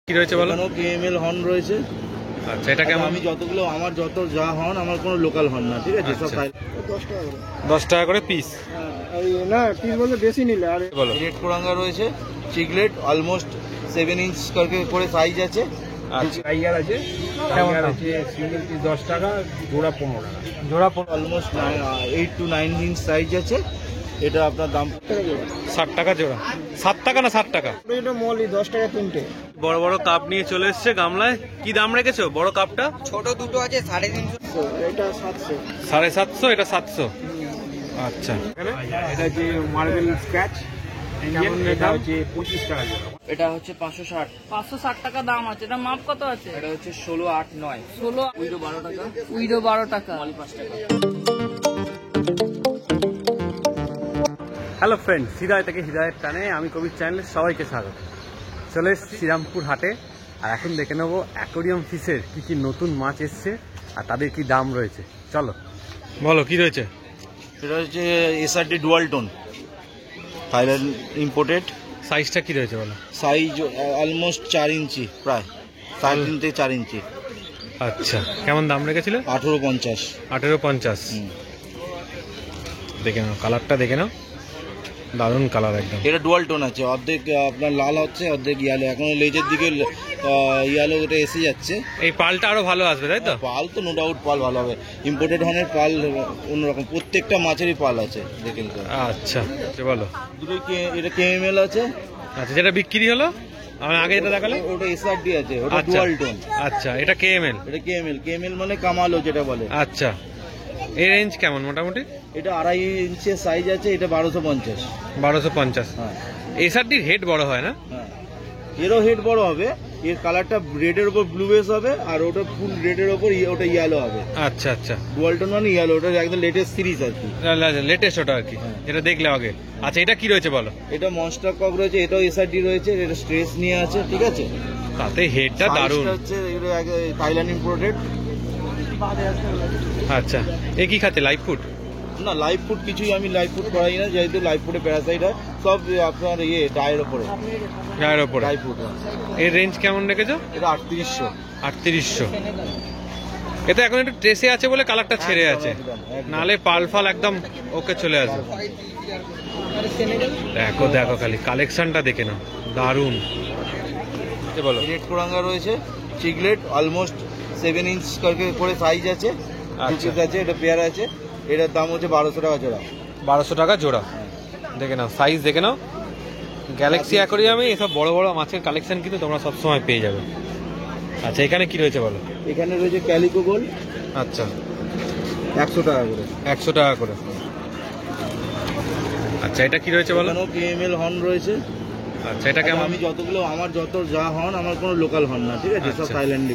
কি রয়েছে বলো? কেএমএল হর্ন রয়েছে। আচ্ছা, এটা কেমন? আমি যতগুলো আমার যত যা হর্ন আমার কোনো লোকাল হর্ন না, ঠিক আছে? সব 10 টাকা করে পিস। না পিস বলতে বেশি নিলে। আর বলো। রেড কোরাঙ্গা রয়েছে, চিকলেট অলমোস্ট 7 ইঞ্চ করে সাইজ আছে। আচ্ছা, টাইগার আছে, টাইগার আছে সিঙ্গেল পিস 10 টাকা, জোড়া 15 টাকা। জোড়া অলমোস্ট 8 to 9 ইঞ্চ সাইজ আছে। এটা আপনার দাম 60 টাকা জোড়া। 7 টাকা না 60 টাকা? এটা মলি 10 টাকা তিনটে। বড় বড় কাপ নিয়ে চলে এসছে গামলায়। কি দাম রেখেছো বড় কাপটা? ছোট দুটো আছে 350। এটা 700। 750, এটা 700। আচ্ছা, এটা যে মার্বেল স্ক্র্যাচ এটা হচ্ছে 25 টাকা। এটা হচ্ছে 560। 560 টাকা দাম আছে। এটা মাপ কত আছে? এটা হচ্ছে 16, 8, 9। 16 উইডো 12 টাকা। উইডো 12 টাকা। মলি 5 টাকা। হ্যালো ফ্রেন্ডস, হৃদয় থেকে হৃদয়ের টানে আমি কবির চ্যানেলে সবাইকে স্বাগত। চলে এসেছি শ্রীরামপুর হাটে, আর এখন দেখে নেবো অ্যাকোরিয়াম ফিশের কি কি নতুন মাছ এসছে আর তাদের কি দাম রয়েছে। চলো বলো কি রয়েছে। এটা হচ্ছে SRD dual tone, Thailand imported. সাইজটা কি রয়েছে বলো? সাইজ অলমোস্ট 4 ইঞ্চি, প্রায় 3.5 থেকে 4 ইঞ্চি। আচ্ছা, কেমন দাম রেখেছিল? 1850। 1850। দেখে নাও কালারটা, দেখে নাও, দারুণ কালার একদম। এটা ডুয়াল টোন আছে, অর্ধেক আপনার লাল হচ্ছে, অর্ধেক ইয়ালো। এখন লেজের দিকে ইয়ালো ওটা এসে যাচ্ছে। এই পালটা আরো ভালো আসবে তাই তো? পাল তো নো ডাউট পাল ভালো হবে। ইম্পোর্টেড হর্নের পাল অন্যরকম, প্রত্যেকটা মাছেরই পাল আছে, দেখে নিতে হবে। আচ্ছা বলো। দুটোই এটা কেএমএল আছে। আচ্ছা, যেটা বিক্রি হলো আমি আগে যেটা দেখালে ওটা এসআরডি আছে, ওটা আচ্ছা ডুয়াল টোন। আচ্ছা, এটা কেএমএল। এটা কেএমএল মানে কামালো যেটা বলে। আচ্ছা, এর রেঞ্জ কেমন মোটামুটি? এটা 2.5 ইঞ্চের সাইজ আছে, এটা 1250। 1250। হ্যাঁ এসআরডির হেড বড় হয় না? হ্যাঁ, এরও হেড বড় হবে। এর কালারটা রেডের উপর ব্লু বেস হবে, আর ওটা ফুল রেডের উপর ওটা ইয়েলো হবে। আচ্ছা আচ্ছা, ডুয়ালটন মানে ইয়েলো, ওটা একদম লেটেস্ট সিরিজ আর কি, লেটেস্ট ওটা আর কি, যেটা দেখলে আগে। আচ্ছা, এটা কি রয়েছে বলো? এটা মনস্টার কক রয়েছে, এটাও এসআরডি রয়েছে, এটা স্ট্রেস নিয়ে আছে, ঠিক আছে? তাতে হেডটা দারুণ। সাইজটা হচ্ছে এটা থাইল্যান্ড ইম্পোর্টেড। আচ্ছা, এ কি খাচ্ছে? Live food? না, লাইভ ফুড কিছুই আমি লাইভ ফুড করাই না, যেহেতু লাইভ ফুডে প্যারাসাইট হয় সব আপনার ডায়ের ওপরে। গায়ের ওপরে লাইভ ফুড। এর রেঞ্জ কেমন রেখেছো? এটা 3800। 3800। এটা এখন একটু ট্রেসে আছে বলে কালারটা ছেড়ে আছে, নালে পাল ফাল একদম ওকে চলে আসবে। দেখো দেখো, খালি কালেকশনটা দেখে নাও, দারুণ। বলো। রেড কোরাঙ্গা রয়েছে, চিকলেট অলমোস্ট 7 ইঞ্চ করে সাইজ আছে। আচ্ছা, আছে, এটা পেয়ার আছে। এটার দাম হচ্ছে 1200 টাকা জোড়া। 1200 টাকা জোড়া। দেখে নাও সাইজ, দেখে নাও। গ্যালাক্সি অ্যাকোরিয়ামে এসব বড় বড় মাছের কালেকশন কিন্তু তোমরা সবসময় পেয়ে যাবে। আচ্ছা, এখানে কি রয়েছে বলো? এখানে রয়েছে ক্যালিকো গোল্ড। আচ্ছা, 100 টাকা করে। 100 টাকা করে। আচ্ছা, এটা কি রয়েছে বলো? এখানেও কেএমএল হর্ন রয়েছে। আচ্ছা, এটা কেমন? আমি যতগুলো আমার যত যা হর্ন আমার কোনো লোকাল হর্ন না, ঠিক আছে? সব আচ্ছা। থাইল্যান্ডে।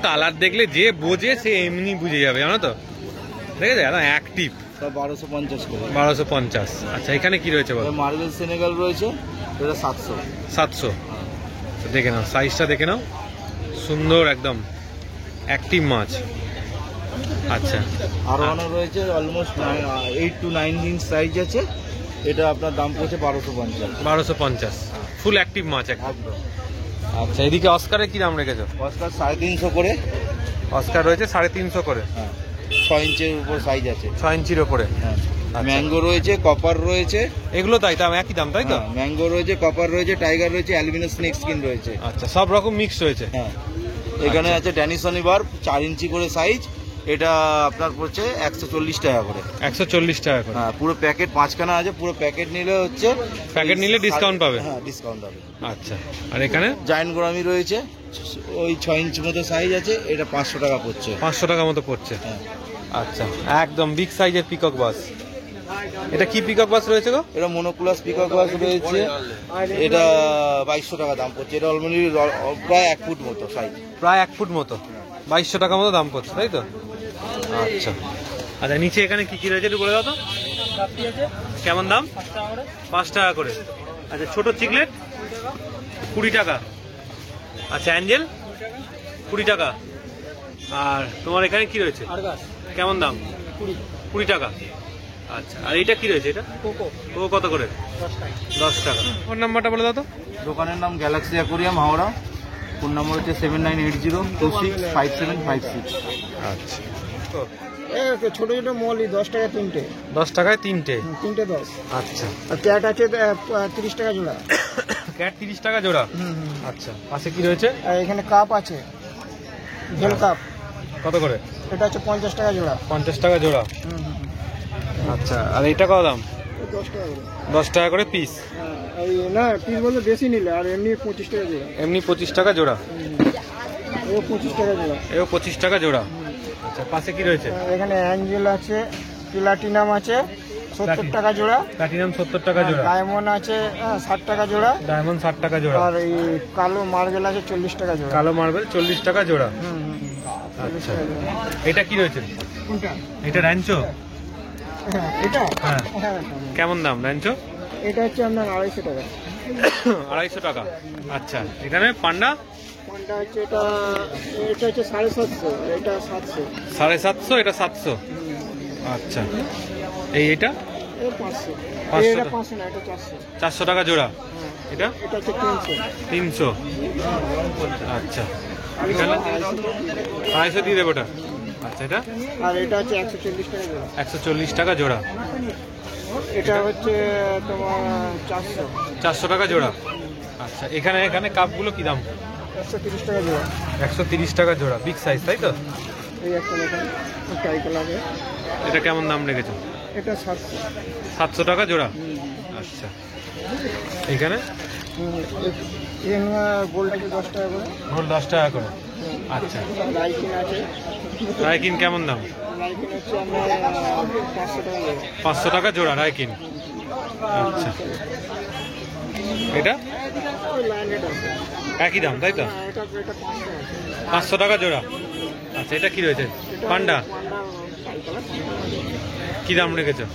কালার দেখলে যে বোঝে সে এমনি বুঝে যাবে, জানো তো? দেখেছে একদম অ্যাক্টিভ। সব 1250 করে। 1250। আচ্ছা, এখানে কি রয়েছে বলো? মার্বেল সেনেগাল রয়েছে, এটা 700। 700। দেখে নাও সাইজটা, দেখে নাও, সুন্দর একদম অ্যাক্টিভ মাছ। আচ্ছা, আরো অনেক রয়েছে, অলমোস্ট 8 to 9 ইঞ্চ সাইজ আছে। এটা আপনার দাম পড়ছে 1250। 1250। ফুল অ্যাক্টিভ মাছ একদম। একদম। আচ্ছা, এদিকে অস্কারের কি দাম রেখেছো? অস্কার 350 করে। অস্কার রয়েছে 350 করে। হ্যাঁ, 6 ইঞ্চের উপর সাইজ আছে। 6 ইঞ্চির ওপরে। হ্যাঁ, ম্যাঙ্গো রয়েছে, কপার রয়েছে। এগুলো তাই দাম, একই দাম তাই তো? ম্যাঙ্গো রয়েছে, কপার রয়েছে, টাইগার রয়েছে, অ্যালবিনো স্নেক স্কিন রয়েছে। আচ্ছা, সব রকম মিক্স রয়েছে। হ্যাঁ, এখানে আছে ড্যানিসনি বার 4 ইঞ্চি করে সাইজ। এটা আপনার পড়ছে 140 টাকা করে। 140 টাকা করে। হ্যাঁ, পুরো প্যাকেট 5খানা আছে, পুরো প্যাকেট নিলে হচ্ছে প্যাকেট নিলে ডিসকাউন্ট পাবে। হ্যাঁ, ডিসকাউন্ট হবে। আচ্ছা, আর এখানে জায়ান্ট গোরামি রয়েছে, ওই 6 ইঞ্চি মতো সাইজ আছে, এটা 500 টাকা পড়ছে। 500 টাকা মতো পড়ছে। হ্যাঁ। আচ্ছা, একদম বিগ সাইজের পিকক বাস। এটা কি পিকক বাস রয়েছে গো? এটা মনোকুলাস পিকক বাস রয়েছে, এটা 2200 টাকা দাম পড়ছে। এটা অলরেডি প্রায় 1 ফুট মতো সাইজ। প্রায় 1 ফুট মতো, 2200 টাকা মতো দাম পড়ছে তাই তো? আচ্ছা আচ্ছা, নিচে এখানে কি কি রয়েছে একটু বলে দাও তো। কেমন দাম? 5 টাকা করে। আচ্ছা, ছোট চিকলেট 20 টাকা। আচ্ছা, অ্যাঞ্জেল 20 টাকা। আর তোমার এখানে কি রয়েছে? কেমন দাম? 20 টাকা। আচ্ছা, আর এটা কি রয়েছে? এটা ও কত করে? 10 টাকা। ফোন নাম্বারটা বলে দাও তো। দোকানের নাম Galaxy aquarium, Howrah. Phone number হচ্ছে 7980265756। আচ্ছা ছোট ছোট মলি 10 টাকা তিনটে, 10 টাকায় তিনটে। তিনটে 10। আচ্ছা আর ক্যাট আছে 30 টাকা জোড়া। ক্যাট 30 টাকা জোড়া। আচ্ছা পাশে কি রয়েছে? আর এখানে কাপ আছে, ভেল কাপ, কত করে? এটা হচ্ছে 50 টাকা জোড়া। 50 টাকা জোড়া। আচ্ছা আর এটা কত দাম? 10 টাকা করে। 10 টাকা করে পিস। এই না পিস বলতে বেশি নিলে, আর এমনি 25 টাকা জোড়া। এমনি 25 টাকা জোড়া। ও 25 টাকা জোড়া। এও 25 টাকা জোড়া। আচ্ছা পাশে কি রয়েছে? এখানে অ্যাঞ্জেল আছে, প্লাটিনাম আছে 70 টাকা জোড়া। প্লাটিনাম 70 টাকা জোড়া। ডায়মন্ড আছে 60 টাকা জোড়া। ডায়মন্ড 60 টাকা জোড়া। আর এই কালো মার্বেল আছে 40 টাকা জোড়া। কালো মার্বেল 40 টাকা জোড়া। 40 আচ্ছা টাকা জোড়া। এটা কি রয়েছে? কোনটা? এটা র্যাঞ্চো। এটা হ্যাঁ হ্যাঁ, কেমন দাম র্যাঞ্চো? এটা হচ্ছে আপনার 250 টাকা। 250 টাকা। আচ্ছা এখানে পান্ডা? কোনটা হচ্ছে এটা হচ্ছে 750, এটা 700। 750, এটা 700। আচ্ছা এটা এটা 500। 500 এটা টাকা। 500 না, এটা 400। 400 টাকা জোড়া। এটা এটা হচ্ছে 300। 300। আচ্ছা এখানে 250 দিয়ে দেবো ওটা। আচ্ছা এটা? আর এটা হচ্ছে 140 টাকা জোড়া। 140 টাকা জোড়া। এটা হচ্ছে তোমার 400। 400 টাকা জোড়া। আচ্ছা এখানে কাপগুলো কি দাম? 130 টাকা জোড়া। 130 টাকা জোড়া, বিগ সাইজ তাই তো? এই একটা দেখেন টাইকেল আছে, এটা কেমন দাম রেখেছো? এটা 700। 700 টাকা জোড়া। আচ্ছা এখানে গোল্ড আছে 10 টাকা করে। গোল 10 টাকা করে। আচ্ছা লাইকিন আছে, রাইকিন কেমন দাম? লাইকিন হচ্ছে আপনার 500 টাকা জোড়া। 500 টাকা জোড়া রাইকিন। আচ্ছা এটা ওই লাইনেট আছে, একই দাম তাই তো? এটা 500 আছে। 500 টাকা জোড়া। আচ্ছা এটা কি রয়েছে? পান্ডা পান্ডা টাইকেল কি দাম রেখেছো?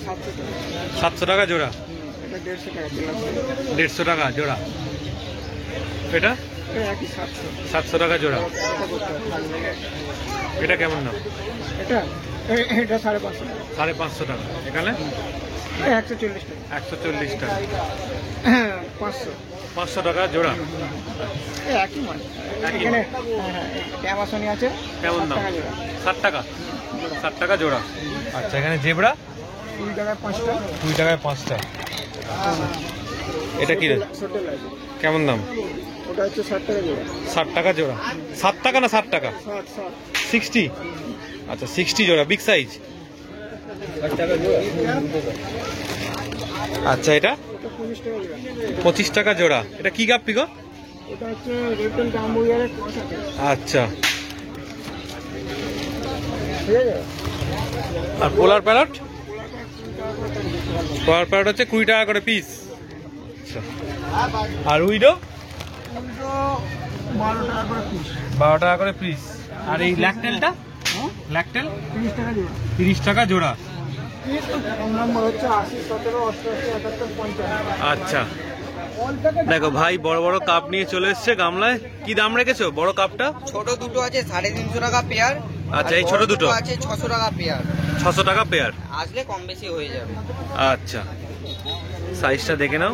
700 টাকা। 700 টাকা জোড়া। এটা 150 টাকা প্লাস। 150 টাকা জোড়া। এটা এটা একই 700। 700 টাকা জোড়া। এটা করতে হবে। এটা কেমন দাম? এটা 550 টাকা। 550 টাকা। এখানে 140 টাকা। 140 টাকা। 500। 500 টাকা জোড়া। একই মাল। একই এখানে অ্যামাজনি আছে কেমন 7 দাম? টাকা জোড়া। 60 টাকা। 60 টাকা জোড়া। আচ্ছা এখানে জেব্রা 2 টাকায় 5টা। 2 টাকায় 5টা। এটা কি রে? হোটেল আছে, কেমন দাম? ওটা হচ্ছে 60 টাকা জোড়া। 60 টাকা জোড়া। 7 টাকা না 60 টাকা? 60। 60। আচ্ছা 60 জোড়া, বিগ সাইজ। আচ্ছা এটা এটা 25 টাকা জোড়া। 25 টাকা জোড়া। এটা কি গাপ্পি গো? এটা হচ্ছে রেপটেল গাম্বুয়ারের ক্রস আছে। আচ্ছা ঠিক আছে। আর পোলার প্যারট? পোলার প্যারট হচ্ছে 20 টাকা করে পিস। আচ্ছা আর উইডো? 12 টাকা করে পিস। 12 টাকা করে পিস। আর এই ল্যাকটেলটা? ল্যাকটেল 30 টাকা জোড়া। 30 টাকা জোড়া। ফোন নাম্বার হচ্ছে 80 17 88 71 55। আচ্ছা দেখো ভাই বড় বড় কাপ নিয়ে চলে এসছে গামলায়। কি দাম রেখেছো বড় কাপটা? ছোট দুটো আছে 350 টাকা পেয়ার। আচ্ছা এই ছোট দুটো আছে 600 টাকা পেয়ার। 600 টাকা পেয়ার। আসলে কম বেশি হয়ে যাবে। আচ্ছা সাইজটা দেখে নাও।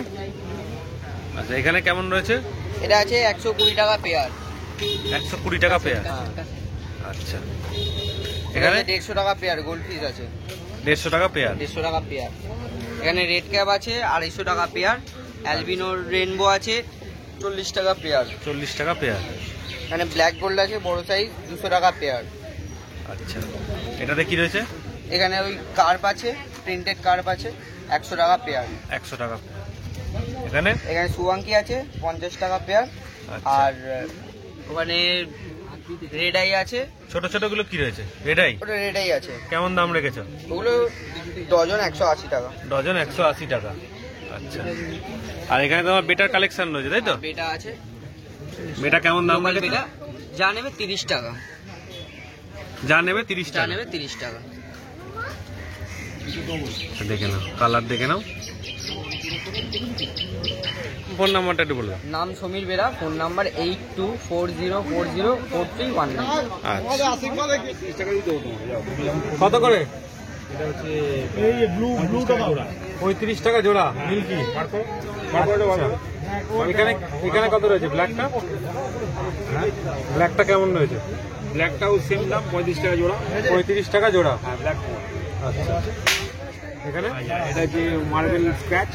আচ্ছা এখানে কেমন রয়েছে? এটা আছে 120 টাকা পেয়ার। 120 টাকা পেয়ার। আচ্ছা এখানে এখানে 150 টাকা পেয়ার গোল্ড ফিশ আছে। 150 টাকা পেয়ার। 150 টাকা পেয়ার। এখানে রেড ক্যাপ আছে 250 টাকা পেয়ার। অ্যালবিনো রেনবো আছে 40 টাকা পেয়ার। 40 টাকা পেয়ার। এখানে ব্ল্যাক গোল্ড আছে বড় সাইজ 200 টাকা পেয়ার। আচ্ছা এটাতে কি রয়েছে? এখানে ওই কার্প আছে, প্রিন্টেড কার্প আছে 100 টাকা পেয়ার। 100 টাকা পেয়ার। এখানে এখানে সুয়াঙ্কি আছে 50 টাকা পেয়ার। আচ্ছা। আর ওখানে রেড আই আছে, ছোট ছোট গুলো কি রয়েছে? রেডাই ওটা রেড আই আছে। কেমন দাম রেখেছো? ওগুলো ডজন 180 টাকা। ডজন 180 টাকা। আচ্ছা আর এখানে তোমার বেটার কালেকশন রয়েছে তাই তো? বেটা আছে, বেটা কেমন দাম লোকাল রেখেছো? বেটা যা নেবে 30 টাকা। যা নেবে 30 যা টাকা। নেবে 30 টাকা। দেখে নাও কালার দেখে নাও। ফোন নাম্বারটা একটু বলবো। নাম সমীর বেরা, ফোন নাম্বার 8240404319। আচ্ছা কত করে? এই ব্লু ব্লুটা দাও। 35 টাকা জোড়া মিল্কি। এখানে এখানে কত রয়েছে ব্ল্যাকটা? হ্যাঁ, ব্ল্যাকটা কেমন রয়েছে? ব্ল্যাকটাও সেম দাম 35 টাকা জোড়া। 35 টাকা জোড়া। হ্যাঁ, ব্ল্যাক আচ্ছা, এখানে এটা হচ্ছে মার্বেল স্ক্র্যাচ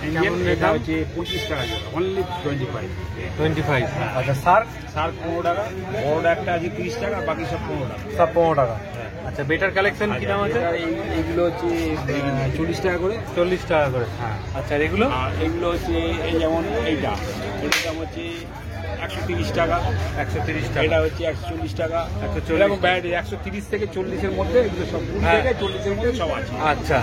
ইন্ডিয়ান, এটা হচ্ছে 25 টাকা জোড়া, অনলি 25। 25। আচ্ছা, শার্ক শার্ক 15 টাকা, বড়টা একটা আছে 30 টাকা, বাকি সব 15 টাকা। সব 15 টাকা। আচ্ছা, বেটার কালেকশন কি দাম আছে? এইগুলো হচ্ছে 40 টাকা করে। 40 টাকা করে। হ্যাঁ, আচ্ছা, আর এগুলো? আর এগুলো হচ্ছে এই যেমন এইটা, এটার দাম হচ্ছে 130 টাকা। 130 টাকা। এটা হচ্ছে 140 টাকা। 140 এরকম ভ্যারাইটি 130 থেকে 40-এর মধ্যে, এগুলো সব 20 হ্যাঁ। থেকে 40-এর মধ্যে সব আছে। আচ্ছা,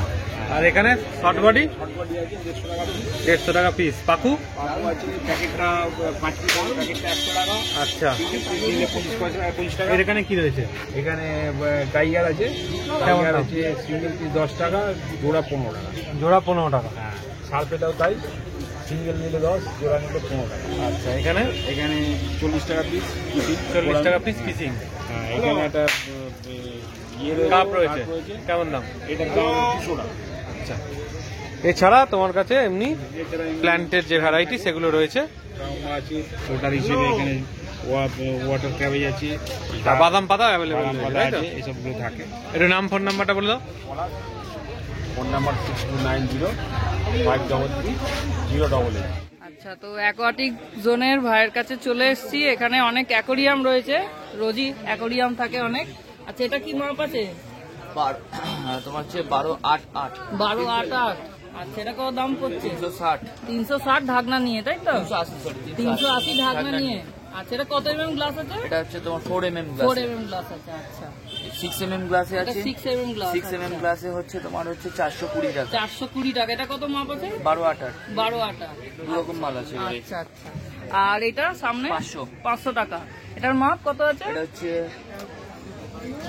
আর এখানে শর্ট বডি শর্টবডি আছে 150 টাকা পিস। 150 টাকা পিস। পাখু? পাখু আছে প্যাকেটটা 5 পিস, প্যাকেটটা 100 টাকা। আচ্ছা, সিঙ্গেল পিস নিলে 25 টাকা। এর এখানে কি রয়েছে? এখানে টাইগার আছে, কেমন টাইগার দাম? হচ্ছে সিঙ্গেল পিস 10 টাকা, জোড়া 15 টাকা। জোড়া 15 টাকা। হ্যাঁ, সার্ফেটাও তাই, সিঙ্গেল নিলে 10, জোড়া নিলে 15 টাকা। আচ্ছা, এখানে এখানে 40 টাকা পিস, 40 টাকা পিস পিসিং। হ্যাঁ, এখানে একটা ইয়ে কাপ রয়েছে, কেমন দাম? এটার দাম 200 টাকা। আচ্ছা, এছাড়া তোমার কাছে এমনি প্ল্যান্টের যে ভ্যারাইটি সেগুলো রয়েছে? আছে ছোটার হিসেবে এখানে ওয়াটার ক্যাবেজ আছে, আর বাদাম পাতা অ্যাভেলেবেল বাদাম পাতা আছে, এসবগুলো থাকে। একটু নাম ফোন নাম্বারটা বলে দাও। Phone number 6290533088। আচ্ছা, তো অ্যাকোয়াটিক জোনের ভাইয়ের কাছে চলে এসেছি। এখানে অনেক অ্যাকোরিয়াম রয়েছে, রোজই অ্যাকোরিয়াম থাকে অনেক। আচ্ছা, এটা কি মাপ আছে? তোমার হচ্ছে 12.8.8। 12.8.8। আচ্ছা, এটা কত দাম পড়ছে? 360। 360 ঢাকনা নিয়ে, তাই তো? 380 ঢাকনা ঢাকনা নিয়ে। আচ্ছা, এটা কত mm গ্লাস আছে? এটা হচ্ছে তোমার 4mm 4 mm গ্লাস আছে। আচ্ছা, 6mm গ্লাসে এটা আছে। 6 mm গ্লাস। 6mm গ্লাসে হচ্ছে তোমার হচ্ছে 420 টাকা। 420 টাকা। এটা কত মাপ আছে? 12.8। 12.8। দু রকম মাল আছে। আচ্ছা আচ্ছা। আর এটা সামনে 500। 500 টাকা। এটার মাপ কত আছে? এটা হচ্ছে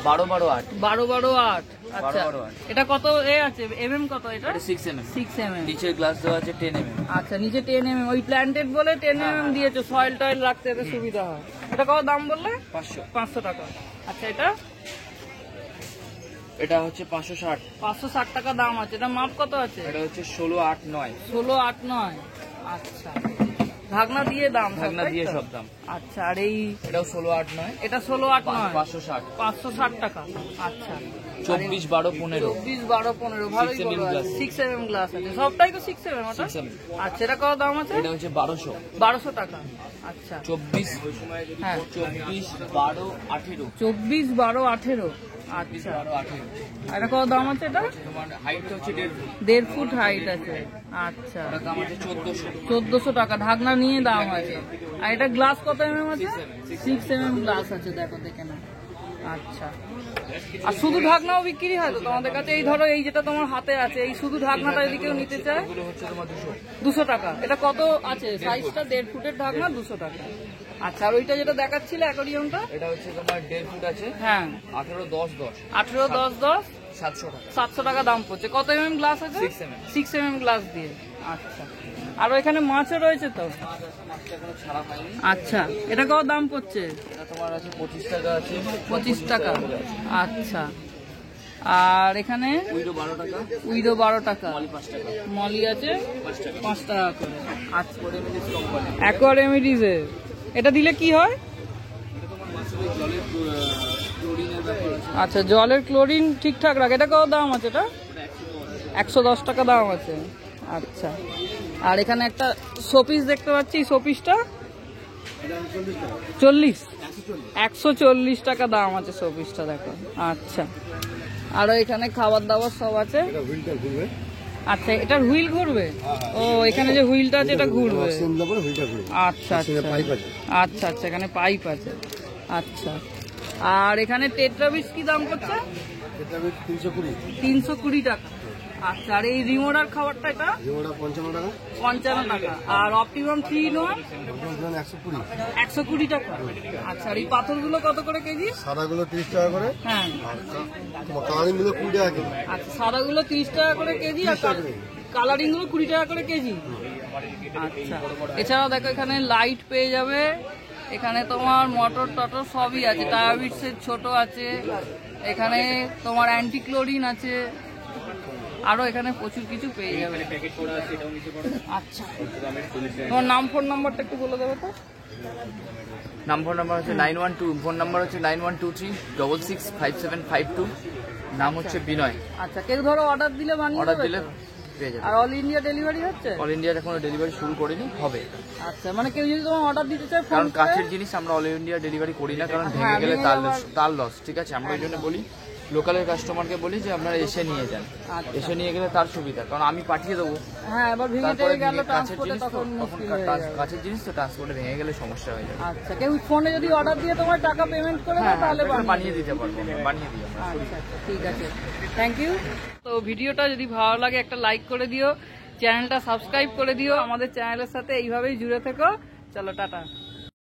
12.8। 12.8। আচ্ছা, 12.8 এটা কত এ আছে? mm কত এটা? এটা 6mm। 6 mm। নিচের গ্লাস দেওয়া আছে 10mm। আচ্ছা, নিচে 10 mm। ওই প্ল্যান্টেড বলে 10 mm দিয়েছো, সয়েল টয়েল রাখতে এতে সুবিধা হয়। এটা কত দাম বললে? 500। 500 টাকা। আচ্ছা, এটা এটা হচ্ছে 560। 560 টাকা দাম আছে। এটা মাপ কত আছে? এটা হচ্ছে 16.8.9। 16.8.9। আচ্ছা, ঢাকনা দিয়ে দাম সব, ঢাকনা তাই দিয়ে তো? সব দাম। আচ্ছা, আর এই এটাও 16.8.9। এটা 16.8.9। 560। 560 টাকা। আচ্ছা, 24, 12, 15। 24, 12, 15 ভালোই 6 mm বড় আছে। glass। 6 mm গ্লাস আছে, সবটাই তো 6 mm ওটা? 6mm। আচ্ছা, এটা কত দাম আছে? এটা হচ্ছে 1200। 1200 টাকা। আচ্ছা, 24, হ্যাঁ, 24, 12, 18। 24, 12, 18। আচ্ছা, 12, 18। এটা কত দাম আছে? এটা তোমার হাইট হচ্ছে 1.5 ফুট। 1.5 ফুট হাইট আছে। আচ্ছা, এটার দাম আছে 1400। 1400 টাকা ঢাকনা নিয়ে দাম আছে। আর এটা গ্লাস কত mm আছে? 6 mm গ্লাস আছে, দেখো দেখে না। আচ্ছা, আর শুধু ঢাকনাও বিক্রি হয় তো তোমাদের কাছে? এই ধরো, এই যেটা তোমার হাতে আছে, এই শুধু ঢাকনাটা যদি কেউ নিতে চায়? এগুলো হচ্ছে তোমার 200। 200 টাকা। এটা কত আছে? সাইজটা 1.5 ফুটের ঢাকনা, 200 টাকা। আচ্ছা, আর ওইটা যেটা দেখাচ্ছিল অ্যাকোরিয়ামটা? এটা হচ্ছে তোমার 1.5 ফুট আছে। হ্যাঁ, 18, 10, 10। 18, 10, 10। 700 টাকা। 700 টাকা দাম পড়ছে। কত mm গ্লাস আছে? 6 mm। 6 mm গ্লাস দিয়ে। আচ্ছা, আর এখানে মাছও রয়েছে তো? মাছটা এখনো ছাড়া হয়নি। আচ্ছা, এটা কত দাম পড়ছে? এটা তোমার আছে 25 টাকা আছে। 25 টাকা। আচ্ছা, আর এখানে উইডো 12 টাকা। উইডো 12 টাকা। মলি 5 টাকা। মলি আছে 5 টাকা। 5 টাকা করে। আচ্ছা, রেমিডিস কোম্পানি। অ্যাকোয়া রেমিডিজে এটা দিলে কি হয়? এটা তোমার মাছের ওই জলের ক্লোরিনের ব্যাপার আছে। আচ্ছা, জলের ক্লোরিন ঠিকঠাক রাখে। এটা কত দাম আছে? এটা 110 টাকা দাম আছে। আচ্ছা, আর এখানে একটা শোপিস দেখতে পাচ্ছি, শোপিসটা 40, 140 টাকা দাম আছে শোপিসটা, দেখো। আচ্ছা, আরো এখানে খাবার দাবার সব আছে। আচ্ছা, এটার হুইল ঘুরবে? ও, এখানে যে হুইলটা আছে এটা ঘুরবে। আচ্ছা আচ্ছা আচ্ছা আচ্ছা, এখানে পাইপ আছে। আচ্ছা, আর এখানে টেট্রাবিস কি দাম করছে? 320 টাকা। আচ্ছা, আর এই রিমোডার খাবারটা এটা 55 টাকা। আর অপটিমাম 3 in 1 120 টাকা। আচ্ছা, আর এই পাথরগুলো কত করে কেজি? সাদাগুলো 30 টাকা করে, হ্যাঁ, কালারিং গুলো 20 টাকা কেজি। আচ্ছা, সাদাগুলো 30 টাকা করে কেজি, আর কালারিং গুলো 20 টাকা করে কেজি। আচ্ছা, এছাড়াও দেখো এখানে লাইট পেয়ে যাবে। এখানে তোমার মোটর টটর সবই আছে। টায়াবিটসের ছোট আছে, এখানে তোমার অ্যান্টি ক্লোরিন আছে, আরো এখানে প্রচুর কিছু পেয়ে যাবে। আচ্ছা, তোমার নাম ফোন নাম্বারটা একটু বলে দেবে তো? ফোন নাম্বার হচ্ছে 9123665752, নাম হচ্ছে বিনয়। আচ্ছা, কেউ ধরো অর্ডার দিলে বানিয়ে অর্ডার দেবে দিলে তো? পেয়ে যাবে। আর অল ইন্ডিয়া ডেলিভারি হচ্ছে? অল ইন্ডিয়ার এখনো ডেলিভারি শুরু করিনি, হবে। আচ্ছা, মানে কেউ যদি তোমার অর্ডার দিতে চায় ফোন কারণ করে? কাছের জিনিস আমরা অল ইন্ডিয়া ডেলিভারি করি না, কারণ হ্যাঁ, ভেঙে গেলে ভেঙে যাওয়ার- তার লস। ঠিক আছে, আমরা ওই জন্য বলি লোকালের কাস্টমারকে বলি যে আপনারা এসে নিয়ে যান, আচ্ছা। এসে নিয়ে গেলে তার সুবিধা, কারণ আমি পাঠিয়ে দেবো, হ্যাঁ, এবার ভেঙে তারপরে টেঙে গেল কাছের ট্রান্সপোর্টে, জিনিস তো, তখন তখন মুশকিল হয়ে যাবে। কাছের জিনিস তো ট্রান্সপোর্টে ভেঙে গেলে সমস্যা হয়ে যাবে। আচ্ছা, কেউ ফোনে যদি অর্ডার দিয়ে তোমার টাকা পেমেন্ট করে হ্যাঁ, দেয় তাহলে বানিয়ে দিতে পারবো, আমরা বানিয়ে দিই আমরা। আচ্ছা, ঠিক আছে, থ্যাংক ইউ। তো ভিডিওটা যদি ভালো লাগে একটা লাইক করে দিও, চ্যানেলটা সাবস্ক্রাইব করে দিও, আমাদের চ্যানেলের সাথে এইভাবেই জুড়ে থেকো। চলো, টাটা।